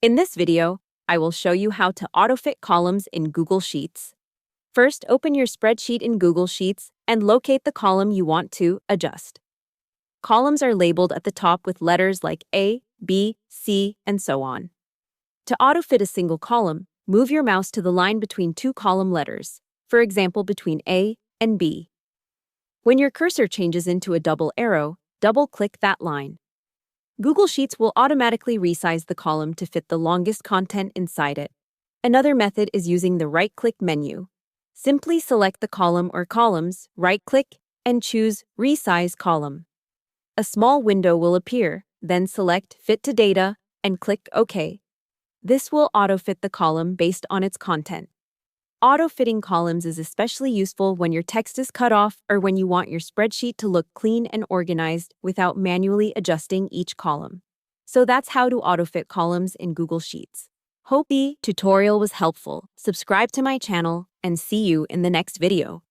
In this video, I will show you how to auto-fit columns in Google Sheets. First, open your spreadsheet in Google Sheets and locate the column you want to adjust. Columns are labeled at the top with letters like A, B, C, and so on. To auto-fit a single column, move your mouse to the line between two column letters, for example between A and B. When your cursor changes into a double arrow, double-click that line. Google Sheets will automatically resize the column to fit the longest content inside it. Another method is using the right-click menu. Simply select the column or columns, right-click, and choose Resize Column. A small window will appear, then select Fit to Data and click OK. This will auto-fit the column based on its content. Auto-fitting columns is especially useful when your text is cut off or when you want your spreadsheet to look clean and organized without manually adjusting each column. So that's how to auto-fit columns in Google Sheets. Hope the tutorial was helpful. Subscribe to my channel and see you in the next video.